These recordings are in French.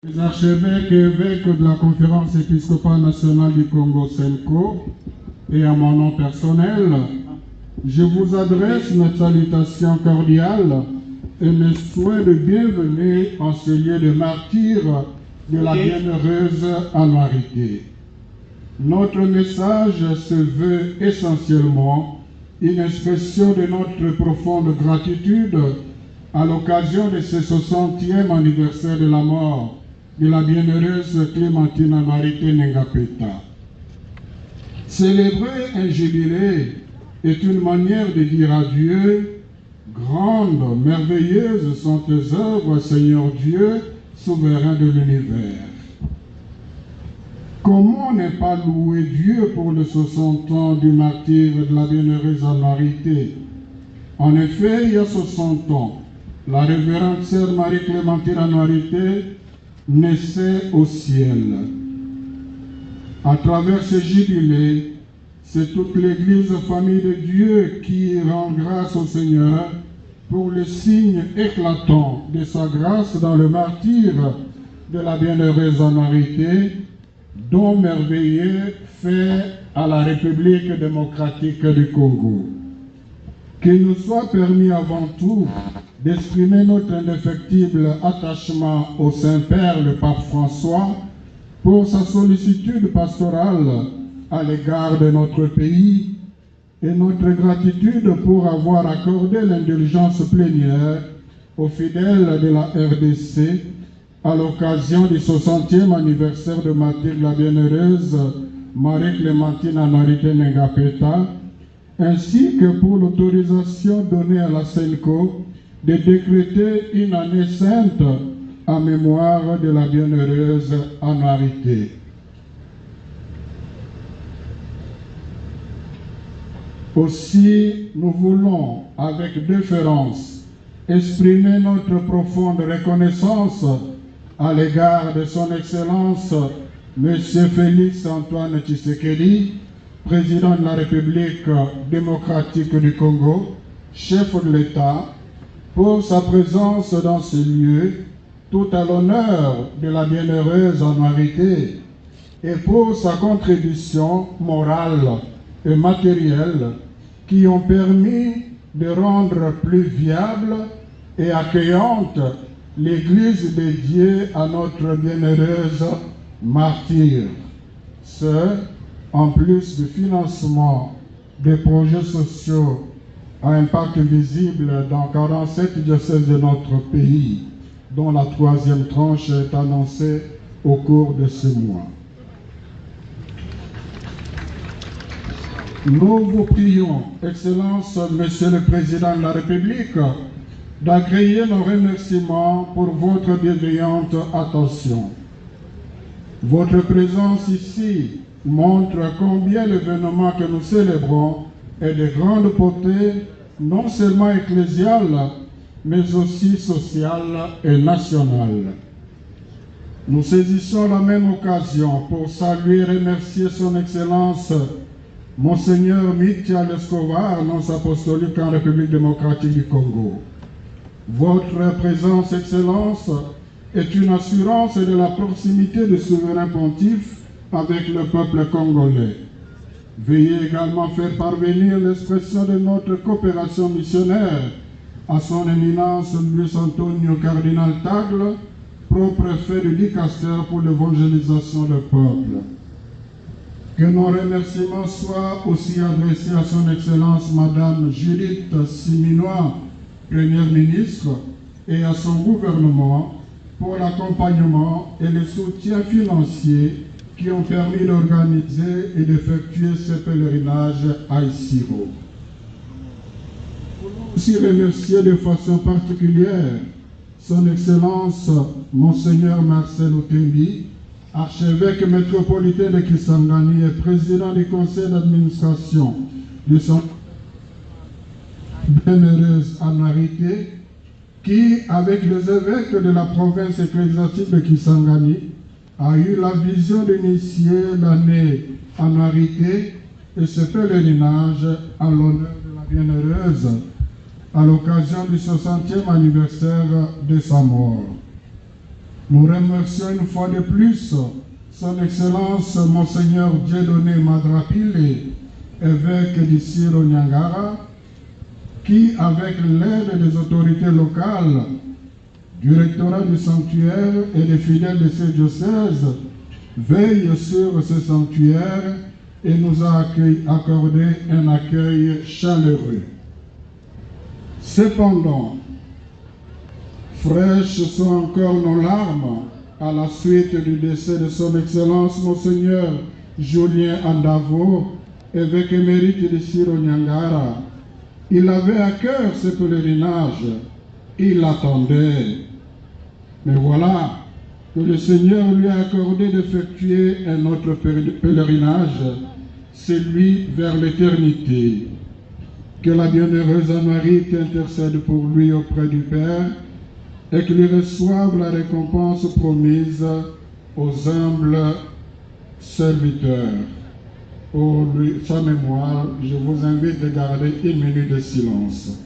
Les archevêques et évêques de la Conférence épiscopale nationale du Congo, CENCO, et à mon nom personnel, je vous adresse notre salutation cordiale et mes souhaits de bienvenue en ce lieu de martyre de la bienheureuse annuarité. Notre message se veut essentiellement une expression de notre profonde gratitude à l'occasion de ce 60e anniversaire de la mort de la bienheureuse Clémentine Annuarité Nengapeta. Célébrer un jubilé est une manière de dire à Dieu: grandes, merveilleuses sont tes œuvres, Seigneur Dieu, souverain de l'univers. Comment ne pas louer Dieu pour les 60 ans du martyre de la bienheureuse Annuarité? En effet, il y a 60 ans, la révérende sœur Marie-Clémentine Annuarité naissait au ciel. À travers ce jubilé, c'est toute l'Église famille de Dieu qui rend grâce au Seigneur pour le signe éclatant de sa grâce dans le martyre de la bienheureuse Annuarité, don merveilleux fait à la République démocratique du Congo. Qu'il nous soit permis avant tout d'exprimer notre indéfectible attachement au Saint-Père, le Pape François, pour sa sollicitude pastorale à l'égard de notre pays et notre gratitude pour avoir accordé l'indulgence plénière aux fidèles de la RDC à l'occasion du 60e anniversaire de martyre de la bienheureuse Marie-Clémentine Annuarité Nengapeta, ainsi que pour l'autorisation donnée à la CENCO de décréter une année sainte en mémoire de la bienheureuse Annuarité. Aussi, nous voulons, avec déférence, exprimer notre profonde reconnaissance à l'égard de son Excellence M. Félix Antoine Tshisekedi, président de la République démocratique du Congo, chef de l'État, pour sa présence dans ce lieu, tout à l'honneur de la bienheureuse Annuarité, et pour sa contribution morale et matérielle qui ont permis de rendre plus viable et accueillante l'Église dédiée à notre bienheureuse martyre. Ce, en plus du financement des projets sociaux à impact visible dans 47 diocèses de notre pays, dont la 3e tranche est annoncée au cours de ce mois. Nous vous prions, Excellence, Monsieur le Président de la République, d'agréer nos remerciements pour votre bienveillante attention. Votre présence ici montre combien l'événement que nous célébrons est de grande portée, non seulement ecclésiale, mais aussi sociale et nationale. Nous saisissons la même occasion pour saluer et remercier son Excellence Monseigneur Mitya Escobar, nonce apostolique en République démocratique du Congo. Votre présence, Excellence, est une assurance de la proximité du souverain pontife avec le peuple congolais. Veuillez également faire parvenir l'expression de notre coopération missionnaire à son éminence Luis Antonio Cardinal Tagle, propre-préfet du Dicaster pour l'évangélisation du peuple. Que nos remerciements soient aussi adressés à son Excellence Madame Judith Siminois, Première ministre, et à son gouvernement pour l'accompagnement et le soutien financier qui ont permis d'organiser et d'effectuer ce pèlerinage à Isiro. Nous voulons aussi remercier de façon particulière son Excellence Monseigneur Marcel Otembi, archevêque métropolitain de Kisangani et président du conseil d'administration de son bienheureuse Annuarité, qui, avec les évêques de la province ecclésiastique de Kisangani, a eu la vision d'initier l'année Annuarité et ce pèlerinage en l'honneur de la bienheureuse à l'occasion du 60e anniversaire de sa mort. Nous remercions une fois de plus Son Excellence Monseigneur Dieudonné Madrapile, évêque d'ici au Niangara, qui, avec l'aide des autorités locales, du rectorat du sanctuaire et des fidèles de ce diocèse, veille sur ce sanctuaire et nous a accordé un accueil chaleureux. Cependant, fraîches sont encore nos larmes à la suite du décès de son Excellence Monseigneur Julien Andavo, évêque émérite de Siro Niangara. Il avait à cœur ce pèlerinage, il l'attendait. Mais voilà que le Seigneur lui a accordé d'effectuer un autre pèlerinage, celui vers l'éternité. Que la bienheureuse Marie intercède pour lui auprès du Père et qu'il reçoive la récompense promise aux humbles serviteurs. Pour lui, sa mémoire, je vous invite à garder une minute de silence.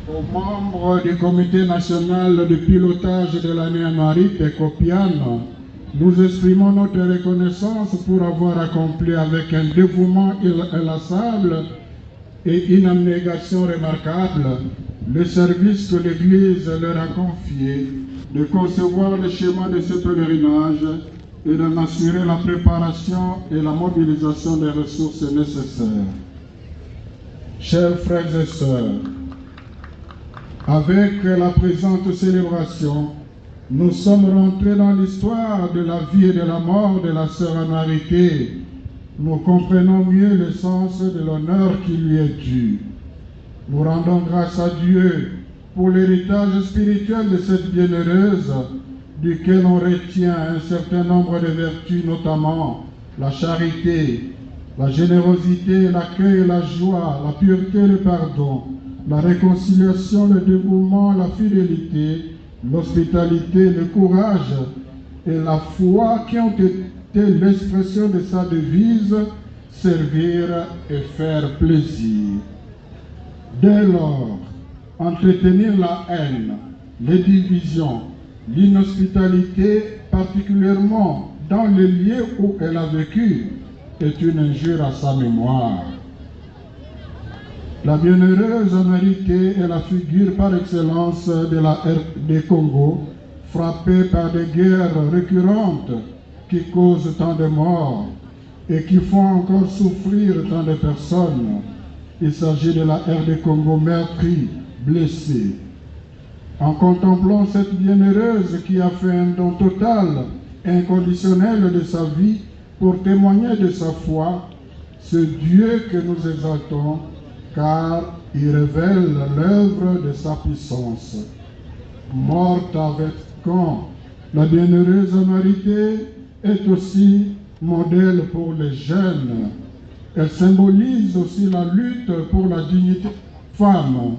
Aux membres du Comité national de pilotage de l'année amarite Copiane, nous exprimons notre reconnaissance pour avoir accompli avec un dévouement inlassable et une abnégation remarquable le service que l'Église leur a confié de concevoir le schéma de ce pèlerinage et d'en assurer la préparation et la mobilisation des ressources nécessaires. Chers frères et sœurs, avec la présente célébration, nous sommes rentrés dans l'histoire de la vie et de la mort de la sœur Anouarité. Nous comprenons mieux le sens de l'honneur qui lui est dû. Nous rendons grâce à Dieu pour l'héritage spirituel de cette bienheureuse, duquel on retient un certain nombre de vertus, notamment la charité, la générosité, l'accueil, la joie, la pureté, le pardon, la réconciliation, le dévouement, la fidélité, l'hospitalité, le courage et la foi qui ont été l'expression de sa devise « servir et faire plaisir ». Dès lors, entretenir la haine, les divisions, l'inhospitalité, particulièrement dans les lieux où elle a vécu, est une injure à sa mémoire. La bienheureuse Anouarité est la figure par excellence de la RD Congo, frappée par des guerres récurrentes qui causent tant de morts et qui font encore souffrir tant de personnes. Il s'agit de la RD Congo meurtrie, blessée. En contemplant cette bienheureuse qui a fait un don total et inconditionnel de sa vie pour témoigner de sa foi, ce Dieu que nous exaltons, car il révèle l'œuvre de sa puissance. Morte avec quand la bienheureuse Anouarité est aussi modèle pour les jeunes. Elle symbolise aussi la lutte pour la dignité femme.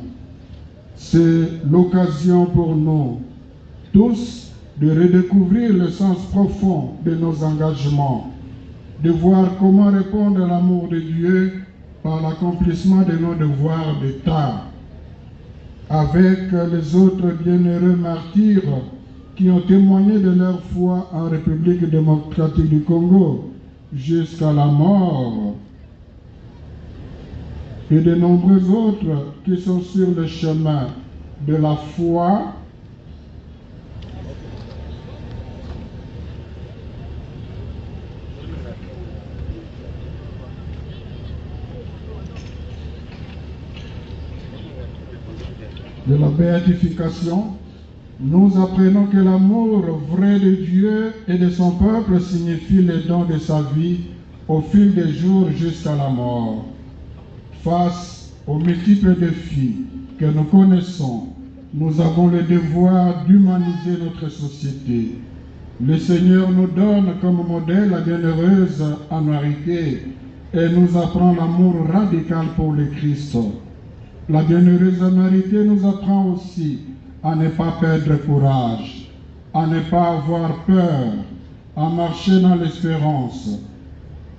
C'est l'occasion pour nous tous de redécouvrir le sens profond de nos engagements, de voir comment répondre à l'amour de Dieu par l'accomplissement de nos devoirs d'État, avec les autres bienheureux martyrs qui ont témoigné de leur foi en République démocratique du Congo jusqu'à la mort, et de nombreux autres qui sont sur le chemin de la foi de la béatification. Nous apprenons que l'amour vrai de Dieu et de son peuple signifie le don de sa vie au fil des jours jusqu'à la mort. Face aux multiples défis que nous connaissons, nous avons le devoir d'humaniser notre société. Le Seigneur nous donne comme modèle la bienheureuse Anouarité et nous apprend l'amour radical pour le Christ. La bienheureuse Anouarité nous apprend aussi à ne pas perdre courage, à ne pas avoir peur, à marcher dans l'espérance.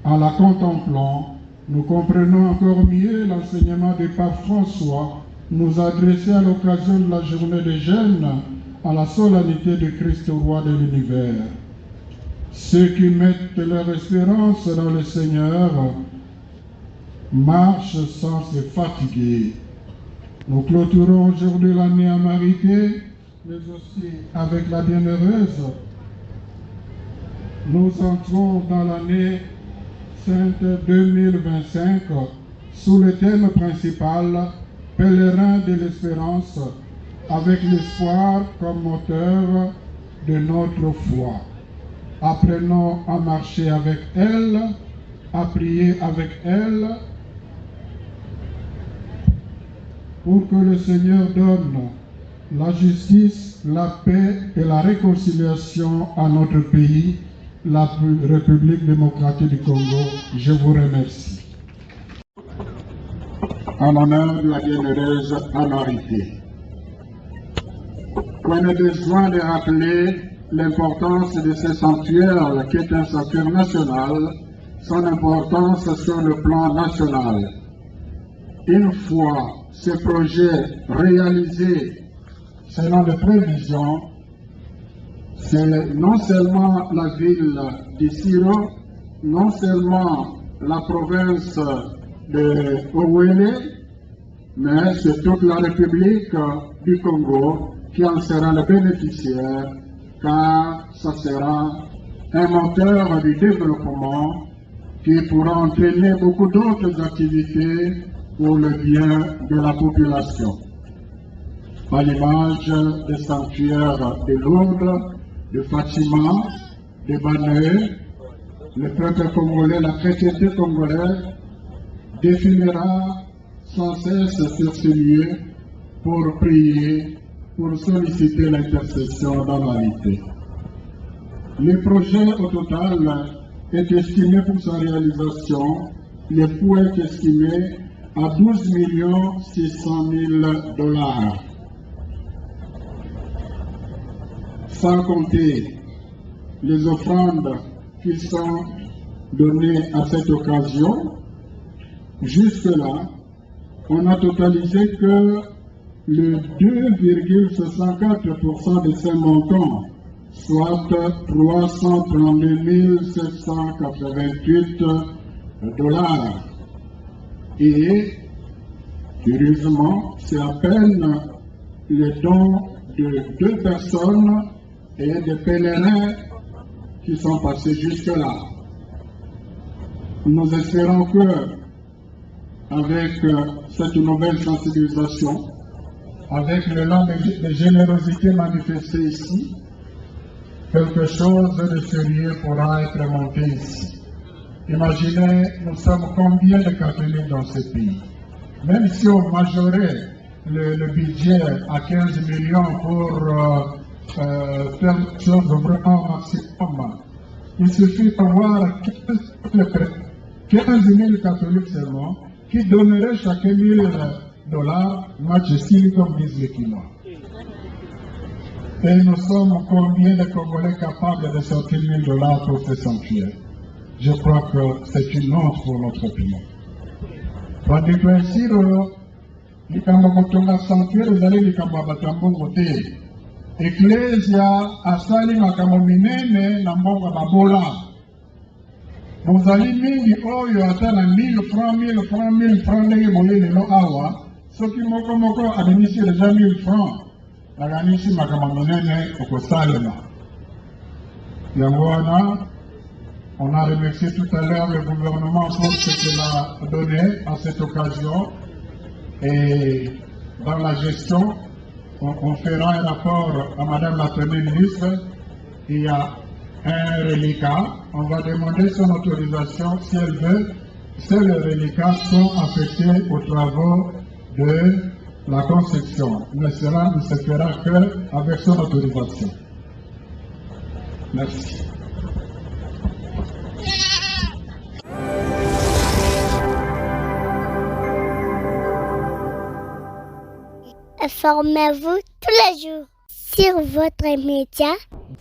En la contemplant, Nous comprenons encore mieux l'enseignement du pape François, nous adresser à l'occasion de la journée des jeunes à la solennité de Christ roi de l'univers. Ceux qui mettent leur espérance dans le Seigneur marchent sans se fatiguer. Nous clôturons aujourd'hui l'année à Marité, mais aussi avec la bienheureuse. Nous entrons dans l'année Sainte 2025 sous le thème principal « Pèlerin de l'espérance » avec l'espoir comme moteur de notre foi. Apprenons à marcher avec elle, à prier avec elle, pour que le Seigneur donne la justice, la paix et la réconciliation à notre pays, la République démocratique du Congo. Je vous remercie. En l'honneur de la bienheureuse Amarité. On a besoin de rappeler l'importance de ce sanctuaire qui est un sanctuaire national, son importance sur le plan national. Une fois ce projet réalisé selon les prévisions, c'est non seulement la ville de Siro, non seulement la province de Owele, mais c'est toute la République du Congo qui en sera le bénéficiaire, car ça sera un moteur du développement qui pourra entraîner beaucoup d'autres activités pour le bien de la population. À l'image des sanctuaires de Lourdes, de Fatima, de Bané, le peuple congolais, la chrétienté congolaise définira sans cesse sur ce lieu pour prier, pour solliciter l'intercession d'Amarité. Le projet au total est estimé pour sa réalisation, le coût est estimé à 12 600 000 $. Sans compter les offrandes qui sont données à cette occasion, jusque-là, on a totalisé que le 2,64% de ces montants, soit 332 788 $. Et, curieusement, c'est à peine le don de 2 personnes et des pèlerins qui sont passés jusque-là. Nous espérons que, avec cette nouvelle sensibilisation, avec l'élan de générosité manifesté ici, quelque chose de sérieux pourra être monté ici. Imaginez, nous sommes combien de catholiques dans ce pays? Même si on majorait le budget à 15 millions pour faire quelque chose vraiment maximum, il suffit d'avoir 15 000 catholiques seulement qui donneraient chacun 1 000 $, match style comme disent les Quinois. Et nous sommes combien de Congolais capables de sortir 1 000 $ pour ce sanctuaire? Je crois que c'est une honte pour notre pays. Tandis que ainsi, les Kambakotonga sanctuaire, vous allez les Kambabatambongo te. Ecclesia asali makambo minene na mbongo babola. Mozali mingi oyo ata na 1000 francs, 1000 francs, 1000 francs ndenge boye lelo awa, soki moko abimisi déjà 1000 francs, nakanisi makambo minene okosalema. Yango wana, on a remercié tout à l'heure le gouvernement pour ce qu'il a donné à cette occasion. Et dans la gestion, on fera un rapport à Madame la Première ministre. Il y a un reliquat. On va demander son autorisation si elle veut. Ces reliquats sont affectés aux travaux de la construction. Mais cela ne se fera qu'avec son autorisation. Merci. Informez-vous tous les jours sur votre média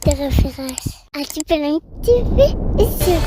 de référence. ATPLM TV et sur